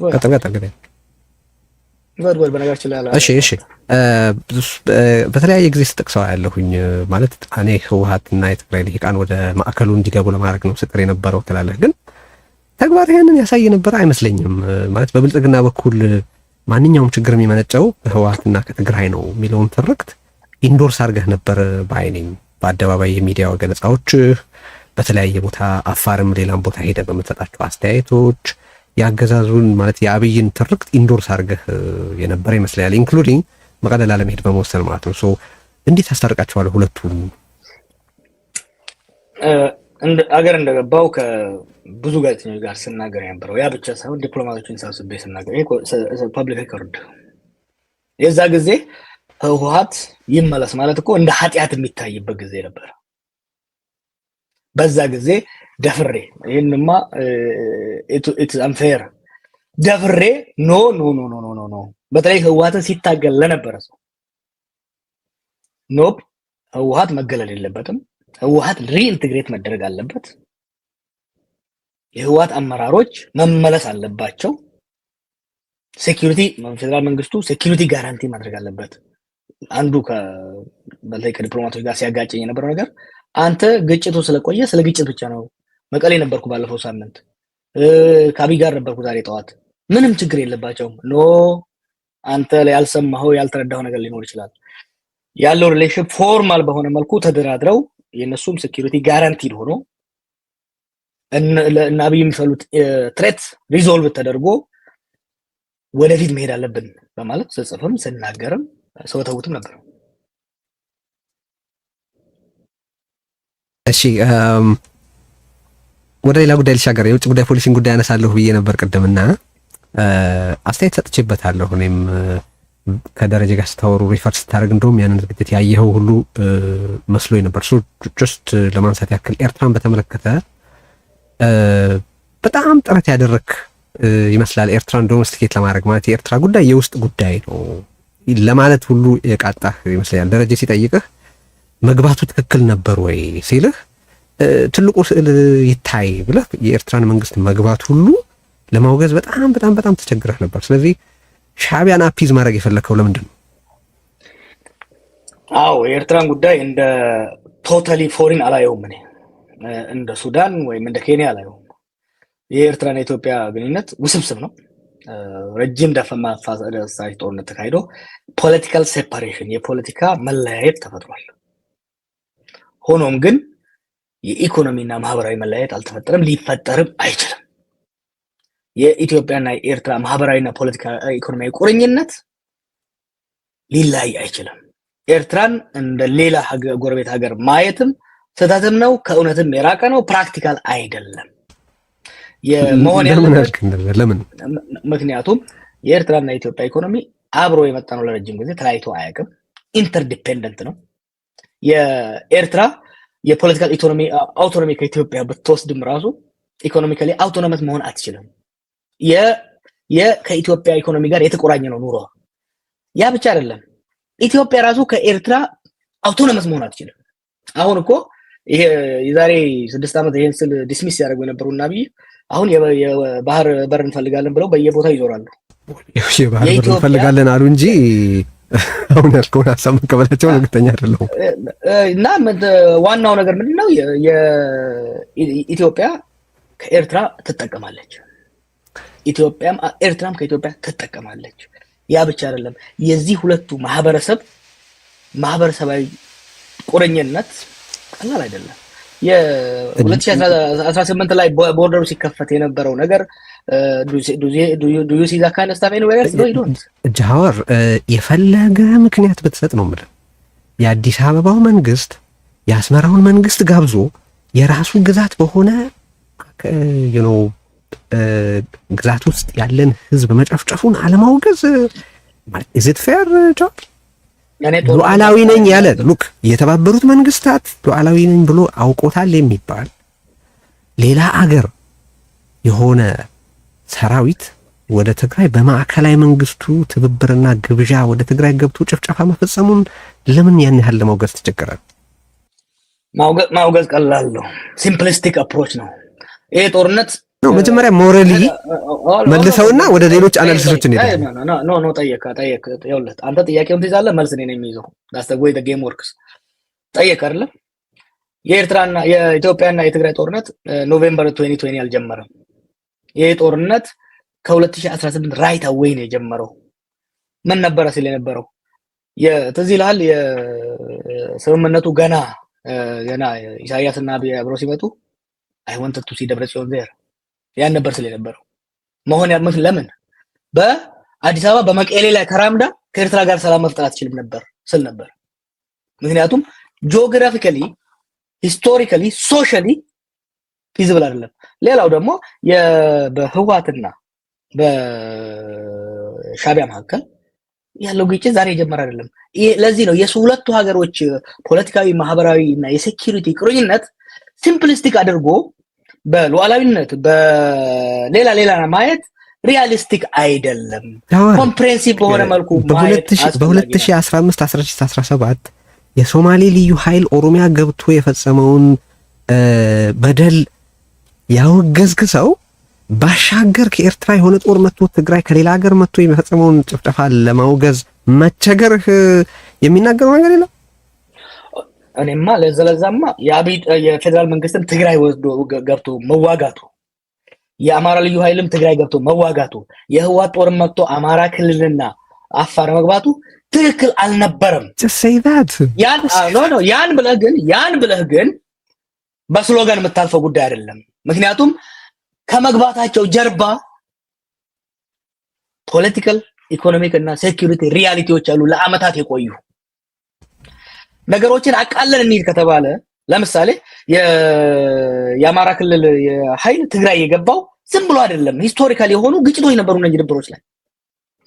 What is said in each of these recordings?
ቀጥል። ጎድ በነገራችን ላይ እሺ በተለያየ ጊዜ ስጠቅሰው ያለሁኝ ማለት እኔ ህወሓትና የትግራይ ልሂቃን ወደ ማዕከሉ እንዲገቡ ለማድረግ ነው ስጥር የነበረው ትላለህ፣ ግን ተግባር ይሄንን ያሳይ ነበር አይመስለኝም። ማለት በብልጽግና በኩል ማንኛውም ችግር የሚመነጨው ህወሓትና ከትግራይ ነው የሚለውን ትርክት ኢንዶርስ አድርገህ ነበር ባይነኝ። በአደባባይ የሚዲያ ገለጻዎች፣ በተለያየ ቦታ አፋርም ሌላም ቦታ ሄደ በምትሰጣቸው አስተያየቶች ያገዛዙን ማለት የአብይን ትርክት ኢንዶርስ አድርገህ የነበረ ይመስላል፣ ኢንክሉዲንግ መቀሌ ላለመሄድ በመወሰን ማለት ነው። ሶ እንዴት አስታርቃቸዋለሁ ሁለቱም? አገር እንደገባው ከብዙ ጋዜጠኞች ጋር ስናገር የነበረው ያ ብቻ ሳይሆን ዲፕሎማቶችን ሰብስቤ ስናገር ፐብሊክ ሪኮርድ የዛ ጊዜ ህወሓት ይመለስ ማለት እኮ እንደ ኃጢአት የሚታይበት ጊዜ ነበር። በዛ ጊዜ ደፍሬ ይሄንማ ኢትስ አንፌር ደፍሬ ኖ በተለይ ህወሓትን ሲታገል ለነበረ ሰው ኖ ህወሓት መገለል የለበትም፣ ህወሓት ሪኢንቴግሬት መደረግ አለበት፣ የህወሓት አመራሮች መመለስ አለባቸው፣ ሴኩሪቲ ፌደራል መንግስቱ ሴኩሪቲ ጋራንቲ ማድረግ አለበት። አንዱ በተለይ ከዲፕሎማቶች ጋር ሲያጋጨኝ የነበረው ነገር አንተ ግጭቱ ስለቆየ ስለ ግጭት ብቻ ነው። መቀሌ ነበርኩ ባለፈው ሳምንት፣ ከአብይ ጋር ነበርኩ ዛሬ ጠዋት፣ ምንም ችግር የለባቸውም። ኖ አንተ ላይ ያልሰማኸው ያልተረዳኸው ነገር ሊኖር ይችላል። ያለው ሪሌሽን ፎርማል በሆነ መልኩ ተደራድረው የነሱም ሴኩሪቲ ጋራንቲድ ሆኖ እና አብይ የሚፈሉት ትሬት ሪዞልቭ ተደርጎ ወደፊት መሄድ አለብን በማለት ስጽፍም ስናገርም ሰው ተውትም ነበር። እሺ ወደ ሌላ ጉዳይ ልሻገር። የውጭ ጉዳይ ፖሊሲን ጉዳይ አነሳለሁ ብዬ ነበር ቅድምና አስተያየት ሰጥቼበታለሁ። እኔም ከደረጃ ጋር ስታወሩ ሪፈር ስታደርግ እንደውም ያንን ዝግጅት ያየኸው ሁሉ መስሎኝ ነበር። ሶ ጀስት ለማንሳት ያክል ኤርትራን በተመለከተ በጣም ጥረት ያደረክ ይመስላል ኤርትራን ዶሜስቲኬት ለማድረግ። ማለት የኤርትራ ጉዳይ የውስጥ ጉዳይ ነው ለማለት ሁሉ የቃጣህ ይመስላል። ደረጃ ሲጠይቅህ መግባቱ ትክክል ነበር ወይ ሲልህ ትልቁ ስዕል ይታይ ብለህ የኤርትራን መንግስት መግባት ሁሉ ለማውገዝ በጣም ተቸግረህ ነበር። ስለዚህ ሻዕቢያን አፒዝ ማድረግ የፈለከው ለምንድን ነው? አዎ የኤርትራን ጉዳይ እንደ ቶታሊ ፎሪን አላየውም። እኔ እንደ ሱዳን ወይም እንደ ኬንያ አላየውም። የኤርትራና የኢትዮጵያ ግንኙነት ውስብስብ ነው። ረጅም ደም አፋሳሽ ጦርነት ተካሂዶ ፖለቲካል ሴፓሬሽን የፖለቲካ መለያየት ተፈጥሯል። ሆኖም ግን የኢኮኖሚና ማህበራዊ መለያየት አልተፈጠረም፣ ሊፈጠርም አይችልም። የኢትዮጵያና የኤርትራ ማህበራዊና ፖለቲካ ኢኮኖሚያዊ ቁርኝነት ሊለያይ አይችልም። ኤርትራን እንደ ሌላ ጎረቤት ሀገር ማየትም ስህተትም ነው፣ ከእውነትም የራቀ ነው፣ ፕራክቲካል አይደለም። የመሆን ለምን? ምክንያቱም የኤርትራና የኢትዮጵያ ኢኮኖሚ አብሮ የመጣ ነው፣ ለረጅም ጊዜ ተለያይቶ አያውቅም። ኢንተርዲፔንደንት ነው። የኤርትራ የፖለቲካል ኢኮኖሚ አውቶኖሚ ከኢትዮጵያ ብትወስድም ራሱ ኢኮኖሚካሊ አውቶኖመስ መሆን አትችልም። ከኢትዮጵያ ኢኮኖሚ ጋር የተቆራኘ ነው ኑሮ። ያ ብቻ አይደለም፣ ኢትዮጵያ ራሱ ከኤርትራ አውቶኖመስ መሆን አትችልም። አሁን እኮ ይሄ የዛሬ 6 ዓመት ይሄን ስል ዲስሚስ ያደርጉ የነበሩና አብይ አሁን የባህር በር እንፈልጋለን ብለው በየቦታው ይዞራሉ። የባህር በር እንፈልጋለን አሉ እንጂ አሁን ያልከውን ሀሳብ መቀበላቸው እርግጠኛ አይደለሁም። እና ዋናው ነገር ምንድነው? የኢትዮጵያ ከኤርትራ ትጠቀማለች፣ ኤርትራም ከኢትዮጵያ ትጠቀማለች። ያ ብቻ አይደለም፣ የዚህ ሁለቱ ማህበረሰባዊ ቁርኝነት ቀላል አይደለም። የ2018 ላይ ቦርደሩ ሲከፈት የነበረው ነገር ዱ ዩ ሲ ዛት ካይንድ ኦፍ ስታፍ ኤኒዌር ኤልስ? ኖ ዩ ዶንት። ጃዋር የፈለገ ምክንያት ብትሰጥ ነው የምልህ፣ የአዲስ አበባው መንግስት የአስመራውን መንግስት ጋብዞ የራሱ ግዛት በሆነ ግዛት ውስጥ ያለን ህዝብ መጨፍጨፉን አለማውገዝ ማለት ኢዝ ኢት ፌር? ጃዋር ሉዓላዊ ነኝ ያለ ሉክ የተባበሩት መንግስታት ሉዓላዊ ነኝ ብሎ አውቆታል የሚባል ሌላ አገር የሆነ ሰራዊት ወደ ትግራይ በማዕከላዊ መንግስቱ ትብብርና ግብዣ ወደ ትግራይ ገብቶ ጭፍጨፋ መፈጸሙን ለምን ያን ያህል ለማውገዝ ተቸገረ? ማውገዝ ቀላል ነው። ሲምፕሊስቲክ አፕሮች ነው። ይሄ ጦርነት ነው መጀመሪያ ሞራሊ መልሰውና ወደ ሌሎች አናሊሲሶች እንሄዳለን። ኖ ጠየቅ ይኸውልህ፣ አንተ ጥያቄውን ትይዛለህ፣ መልስ እኔ ነኝ የሚይዘው። ዳስ ዘ ዌይ ዘ ጌም ወርክስ። ጠየቅ አይደለ? የኤርትራና የኢትዮጵያና የትግራይ ጦርነት ኖቬምበር 2020 አልጀመረም። ይሄ ጦርነት ከ2018 ራይት አዌይ ነው የጀመረው። ምን ነበረ ሲል የነበረው ትዝ ይልሃል? የስምምነቱ ገና ኢሳያስና አብይ አብረው ሲመጡ አይ ዋንትድ ቱ ሲ ደብረጽዮን ዜር ያን ነበር ሲል የነበረው። መሆን ለምን በአዲስ አበባ በመቀሌ ላይ ተራምዳ ከኤርትራ ጋር ሰላም መፍጠር አትችልም ነበር ስል ነበር። ምክንያቱም ጂኦግራፊካሊ፣ ሂስቶሪካሊ፣ ሶሻሊ ፊዚብል አይደለም። ሌላው ደግሞ በህወሓትና በሻዕቢያ መካከል ያለው ግጭት ዛሬ የጀመረ አይደለም። ለዚህ ነው የሁለቱ ሀገሮች ፖለቲካዊ፣ ማህበራዊ እና የሴኩሪቲ ቁርኝነት ሲምፕሊስቲክ አድርጎ በሉዓላዊነት በሌላ ማየት ሪያሊስቲክ አይደለም። ኮምፕሬሄንሲቭ በሆነ መልኩ በ2015 1617 የሶማሌ ልዩ ኃይል ኦሮሚያ ገብቶ የፈጸመውን በደል ያወገዝክ ሰው ባሻገር ከኤርትራ የሆነ ጦር መጥቶ ትግራይ ከሌላ ሀገር መጥቶ የፈጸመውን ጭፍጨፋ ለማውገዝ መቸገርህ የሚናገረው ነገር የለም። እኔማ ለዘለዛማ የፌደራል መንግስትም ትግራይ ወስዶ ገብቶ መዋጋቱ፣ የአማራ ልዩ ኃይልም ትግራይ ገብቶ መዋጋቱ፣ የህወሓት ጦር መጥቶ አማራ ክልልና አፋር መግባቱ ትክክል አልነበረም። ያን ብለህ ግን በስሎጋን የምታልፈው ጉዳይ አይደለም። ምክንያቱም ከመግባታቸው ጀርባ ፖለቲካል፣ ኢኮኖሚክ እና ሴኩሪቲ ሪያሊቲዎች አሉ ለአመታት የቆዩ ነገሮችን። አቃለን እንሂድ ከተባለ ለምሳሌ የአማራ ክልል ኃይል ትግራይ የገባው ዝም ብሎ አይደለም። ሂስቶሪካል የሆኑ ግጭቶች ነበሩ እነዚህ ድንበሮች ላይ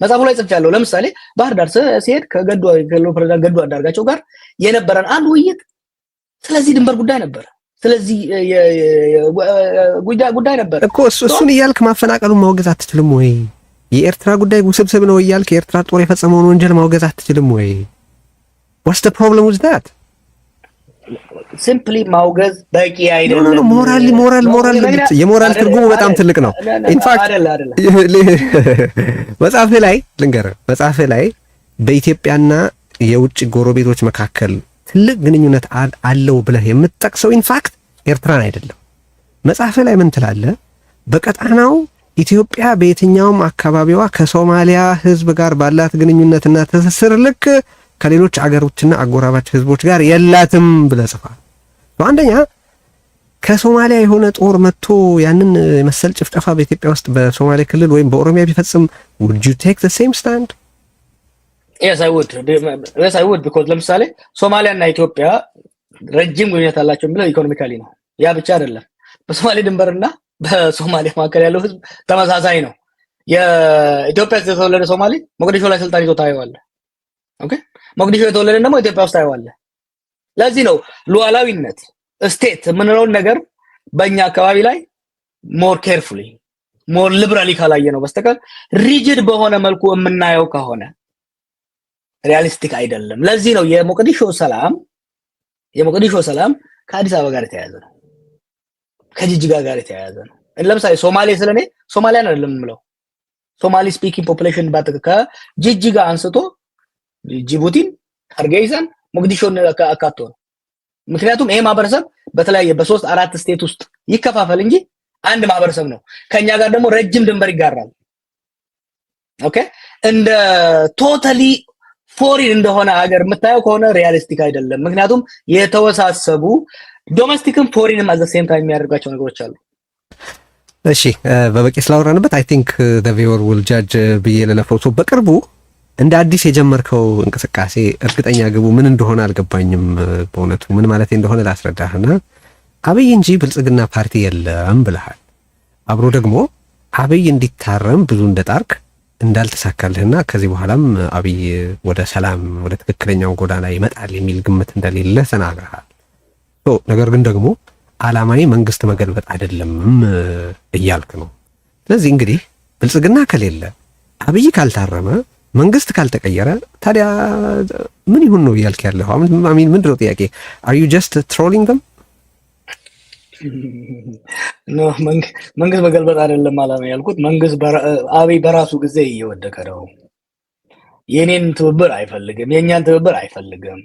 መጽሐፉ ላይ ጽፌያለሁ። ለምሳሌ ባህር ዳር ሲሄድ ፕሬዝዳንት ገዱ አንዳርጋቸው ጋር የነበረን አንድ ውይይት ስለዚህ ድንበር ጉዳይ ነበር። ስለዚህ ጉዳይ ነበር እኮ እሱን እያልክ ማፈናቀሉን ማውገዝ አትችልም ወይ? የኤርትራ ጉዳይ ውስብስብ ነው እያልክ የኤርትራ ጦር የፈጸመውን ወንጀል ማውገዝ አትችልም ወይ? what's the problem with that? ሲምፕሊ ማውገዝ በቂ አይደለም። ሞራል የሞራል ትርጉሙ በጣም ትልቅ ነው። ኢንፋክት መጽሐፍህ ላይ ልንገርህ፣ መጽሐፍህ ላይ በኢትዮጵያና የውጭ ጎረቤቶች መካከል ትልቅ ግንኙነት አለው ብለህ የምትጠቅሰው ኢንፋክት ኤርትራን አይደለም። መጽሐፍህ ላይ ምን ትላለህ? በቀጣናው ኢትዮጵያ በየትኛውም አካባቢዋ ከሶማሊያ ሕዝብ ጋር ባላት ግንኙነትና ትስስር ልክ ከሌሎች አገሮችና አጎራባች ሕዝቦች ጋር የላትም ብለህ ጽፈሃል። አንደኛ ከሶማሊያ የሆነ ጦር መጥቶ ያንን መሰል ጭፍጨፋ በኢትዮጵያ ውስጥ በሶማሌ ክልል ወይም በኦሮሚያ ቢፈጽም would you take the same stand? Yes I would because ለምሳሌ ሶማሊያና ኢትዮጵያ ረጅም ግንኙነት አላቸው ብለው ኢኮኖሚካሊ ነው። ያ ብቻ አይደለም። በሶማሌ ድንበርና በሶማሊያ መካከል ያለው ህዝብ ተመሳሳይ ነው። የኢትዮጵያ የተወለደ ሶማሌ ሞቃዲሾ ላይ ስልጣን ይዞ ታየዋለህ። ኦኬ፣ ሞቃዲሾ የተወለደ ደግሞ ኢትዮጵያ ውስጥ ታየዋለህ። ለዚህ ነው ሉዓላዊነት ስቴት የምንለውን ነገር በእኛ አካባቢ ላይ ሞር ኬርፉሊ ሞር ሊበራሊ ካላየ ነው በስተቀር ሪጅድ በሆነ መልኩ የምናየው ከሆነ ሪያሊስቲክ አይደለም። ለዚህ ነው የሞቃዲሾ ሰላም ከአዲስ አበባ ጋር የተያያዘ ነው፣ ከጅጅጋ ጋር የተያያዘ ነው። ለምሳሌ ሶማሌ ስለኔ ሶማሊያን አይደለም የምለው፣ ሶማሊ ስፒኪንግ ፖፑሌሽን ከጅጅጋ አንስቶ ጅቡቲን፣ ሀርጌሳን፣ ሞቃዲሾን አካቶ ነው። ምክንያቱም ይሄ ማህበረሰብ በተለያየ በ3-4 ስቴት ውስጥ ይከፋፈል እንጂ አንድ ማህበረሰብ ነው። ከኛ ጋር ደግሞ ረጅም ድንበር ይጋራል። ኦኬ፣ እንደ ቶታሊ ፎሪን እንደሆነ ሀገር የምታየው ከሆነ ሪያሊስቲክ አይደለም። ምክንያቱም የተወሳሰቡ ዶሜስቲክም ፎሪንም አዘ ሴም ታይም የሚያደርጋቸው ነገሮች አሉ። እሺ፣ በበቂ ስላወራንበት አይ ቲንክ ዘ ቪወር ዊል ጃጅ ብዬ ለለፈው። በቅርቡ እንደ አዲስ የጀመርከው እንቅስቃሴ እርግጠኛ ግቡ ምን እንደሆነ አልገባኝም። በእውነቱ ምን ማለት እንደሆነ ላስረዳህና አብይ እንጂ ብልጽግና ፓርቲ የለም ብለሃል። አብሮ ደግሞ አብይ እንዲታረም ብዙ እንደጣርክ እንዳልተሳካልህና ከዚህ በኋላም አብይ ወደ ሰላም ወደ ትክክለኛው ጎዳና ይመጣል የሚል ግምት እንደሌለ ተናግረሃል። ነገር ግን ደግሞ ዓላማዊ መንግስት መገልበጥ አይደለምም እያልክ ነው። ስለዚህ እንግዲህ ብልጽግና ከሌለ አብይ ካልታረመ መንግስት ካልተቀየረ ታዲያ ምን ይሁን ነው እያልክ ያለው? አሚን ምንድነው ጥያቄ? are you just trolling them? ኖ መንግስት መገልበጥ አይደለም አላማ ያልኩት። መንግስት አብይ በራሱ ጊዜ እየወደቀ ነው። የኔን ትብብር አይፈልግም፣ የኛን ትብብር አይፈልግም።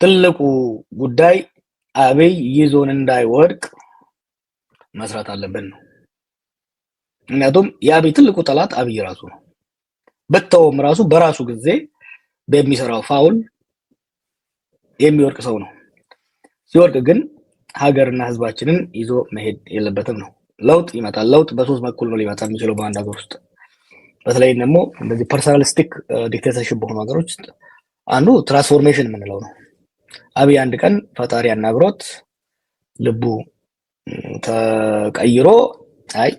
ትልቁ ጉዳይ አብይ ይዞን እንዳይወድቅ መስራት አለብን ነው። ምክንያቱም የአብይ ትልቁ ጠላት አብይ ራሱ ነው። በተውም ራሱ በራሱ ጊዜ በሚሰራው ፋውል የሚወድቅ ሰው ነው። ሲወድቅ ግን ሀገርና ህዝባችንን ይዞ መሄድ የለበትም ነው። ለውጥ ይመጣል። ለውጥ በሶስት በኩል ነው ሊመጣ የሚችለው በአንድ ሀገር ውስጥ። በተለይ ደግሞ እንደዚህ ፐርሰናሊስቲክ ዲክቴተርሺፕ በሆኑ ሀገሮች ውስጥ አንዱ ትራንስፎርሜሽን የምንለው ነው። አብይ አንድ ቀን ፈጣሪ አናግሮት ልቡ ተቀይሮ አይ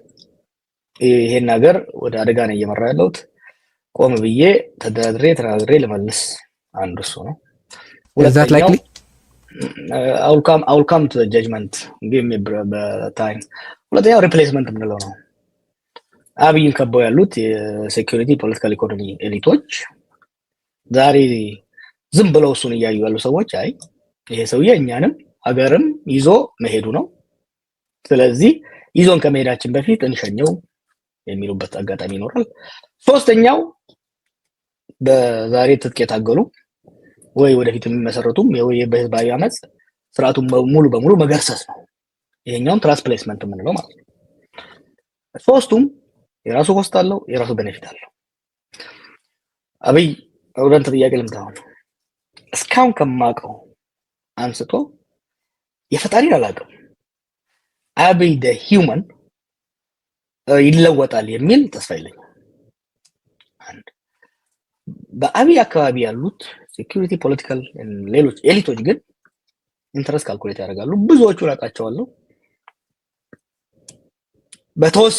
ይሄን ነገር ወደ አደጋ ነው እየመራ ያለሁት፣ ቆም ብዬ ተናግሬ ልመልስ፣ አንዱ እሱ ነው። ሁለተኛው I'll come to the judgment, give me time። ሁለተኛው ሪፕሌስመንት የምንለው ነው። አብይን ከበው ያሉት የሴኩሪቲ ፖለቲካል ኢኮኖሚ ኤሊቶች ዛሬ ዝም ብለው እሱን እያዩ ያሉ ሰዎች አይ ይሄ ሰውዬ እኛንም ሀገርም ይዞ መሄዱ ነው፣ ስለዚህ ይዞን ከመሄዳችን በፊት እንሸኘው የሚሉበት አጋጣሚ ይኖራል። ሶስተኛው በዛሬ ትጥቅ የታገሉ ወይ ወደፊት የሚመሰረቱም በህዝባዊ አመጽ ስርዓቱን ሙሉ በሙሉ መገርሰስ ነው። ይሄኛውም ትራንስፕሌስመንት የምንለው ማለት ነው። ሶስቱም የራሱ ኮስት አለው፣ የራሱ ቤኔፊት አለው። አብይ ወደንተ ጥያቄ ልምታው እስካሁን ከማውቀው አንስቶ የፈጣሪን አላውቅም። አብይ ደ ሂውመን ይለወጣል የሚል ተስፋ የለኝም። አንድ በአብይ አካባቢ ያሉት ሴኩሪቲ ፖለቲካል ሌሎች ኤሊቶች ግን ኢንተረስት ካልኩሌት ያደርጋሉ። ብዙዎቹ ላቃቸዋለሁ። በተወስ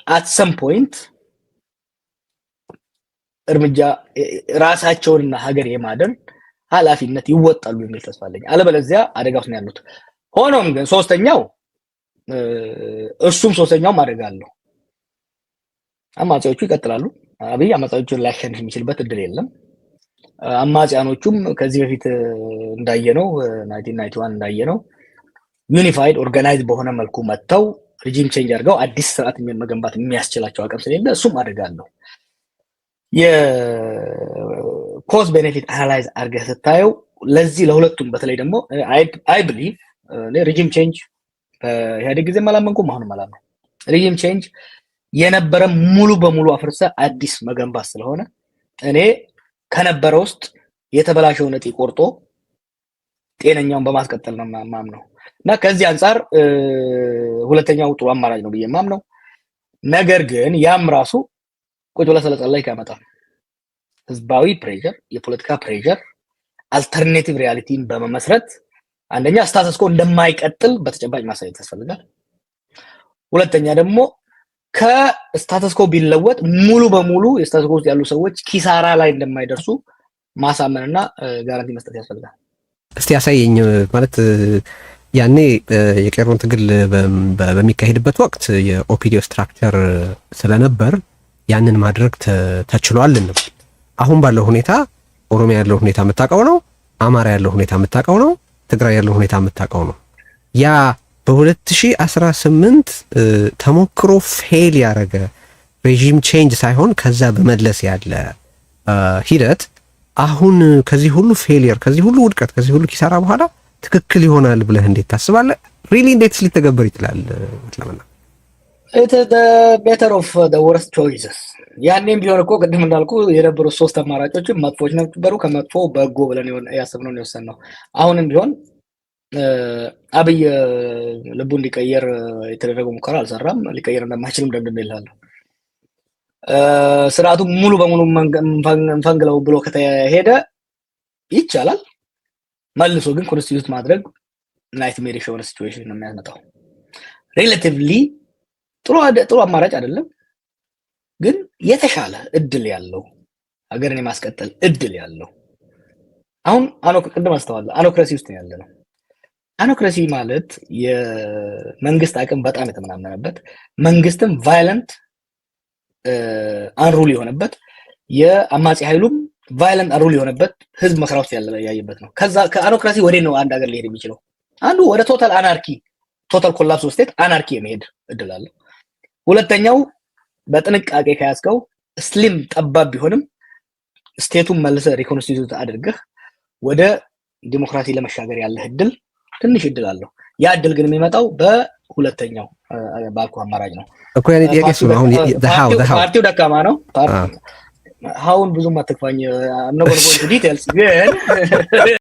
at some point እርምጃ ራሳቸውንና ሀገር የማደን ኃላፊነት ይወጣሉ የሚል ተስፋ አለኝ። አለበለዚያ አደጋ ውስጥ ነው ያሉት። ሆኖም ግን ሶስተኛው አደጋ አለው። አማጺዎቹ ይቀጥላሉ። አብይ አማጺዎቹን ላያሸንፍ የሚችልበት እድል የለም። አማጺያኖቹም ከዚህ በፊት እንዳየነው 1991 እንዳየነው ዩኒፋይድ ኦርጋናይዝ በሆነ መልኩ መጥተው ሪጂም ቼንጅ አድርገው አዲስ ስርዓት መገንባት የሚያስችላቸው አቅም ስለሌለ እሱም አደጋ አለው። የኮዝ ቤኔፊት አናላይዝ አድርገህ ስታየው ለዚህ ለሁለቱም በተለይ ደግሞ አይ ብሊቭ ሪጂም ቼንጅ በኢህአዴግ ጊዜ አላመንኩም፣ አሁንም አላመንኩም። ሪጂም ቼንጅ የነበረ ሙሉ በሙሉ አፍርሰ አዲስ መገንባት ስለሆነ እኔ ከነበረ ውስጥ የተበላሸውን እጢ ቆርጦ ጤነኛውን በማስቀጠል ነው ማምነው እና ከዚህ አንፃር ሁለተኛው ጥሩ አማራጭ ነው ብዬ ማምነው። ነገር ግን ያም ራሱ ቁጭ ብለህ ስለጸለይ ካመጣ ህዝባዊ ፕሬሸር፣ የፖለቲካ ፕሬሸር አልተርኔቲቭ ሪያሊቲን በመመስረት አንደኛ ስታተስ ኮ እንደማይቀጥል በተጨባጭ ማሳየት ያስፈልጋል። ሁለተኛ ደግሞ ከስታተስ ኮ ቢለወጥ ሙሉ በሙሉ የስታተስ ኮ ውስጥ ያሉ ሰዎች ኪሳራ ላይ እንደማይደርሱ ማሳመንና ጋራንቲ መስጠት ያስፈልጋል። እስቲ ያሳየኝ ማለት ያኔ የቄሮን ትግል በሚካሄድበት ወቅት የኦፒዲዮ ስትራክቸር ስለነበር ያንን ማድረግ ተችሏል እንበል። አሁን ባለው ሁኔታ ኦሮሚያ ያለው ሁኔታ የምታውቀው ነው፣ አማራ ያለው ሁኔታ የምታውቀው ነው፣ ትግራይ ያለው ሁኔታ የምታውቀው ነው። ያ በ2018 ተሞክሮ ፌል ያደረገ ሬጂም ቼንጅ ሳይሆን ከዛ በመለስ ያለ ሂደት አሁን ከዚህ ሁሉ ፌሊየር፣ ከዚህ ሁሉ ውድቀት፣ ከዚህ ሁሉ ኪሳራ በኋላ ትክክል ይሆናል ብለህ እንዴት ታስባለህ? ሪሊ እንዴትስ ሊተገበር ይችላል? ለምን it is the better of the worst choices። ያኔም ቢሆን እኮ ቅድም እንዳልኩ የነበሩ ሶስት አማራጮች መጥፎች ነበሩ። ከመጥፎ በጎ ብለን ያሰብነው የወሰንነው። አሁንም ቢሆን አብይ ልቡ እንዲቀየር የተደረገው ሙከራ አልሰራም። ሊቀየር እንደማይችልም ደምድሜልሃለሁ። ስርዓቱ ሙሉ በሙሉ እንፈንግለው ብሎ ከተሄደ ይቻላል። መልሶ ግን ኮንስቲቱት ማድረግ ናይትሜር የሆነ ሲቹዌሽን ነው የሚያመጣው። ሪሌቲቭሊ ጥሩ አማራጭ አይደለም፣ ግን የተሻለ እድል ያለው ሀገርን የማስቀጠል እድል ያለው አሁን ቅድም አስተዋለ አኖክራሲ ውስጥ ያለ ነው። አኖክራሲ ማለት የመንግስት አቅም በጣም የተመናመነበት፣ መንግስትም ቫይለንት አንሩል የሆነበት፣ የአማጺ ኃይሉም ቫይለንት አንሩል የሆነበት፣ ህዝብ መከራ ውስጥ ያየበት ነው። ከዛ ከአኖክራሲ ወዴት ነው አንድ ሀገር ሊሄድ የሚችለው? አንዱ ወደ ቶታል ኮላፕስ ስቴት አናርኪ የመሄድ እድል አለው። ሁለተኛው በጥንቃቄ ከያዝከው ስሊም ጠባብ ቢሆንም ስቴቱን መልሰ ሪኮንስቲቱት አድርገህ ወደ ዲሞክራሲ ለመሻገር ያለህ እድል ትንሽ እድል አለው። ያ እድል ግን የሚመጣው በሁለተኛው ባልኩ አማራጭ ነው እኮ። ያኔ ጥያቄ እሱ ነው። አሁን ፓርቲው ደካማ ነው። ሀውን ብዙም አትክፋኝ። I'm not going to go into details ግን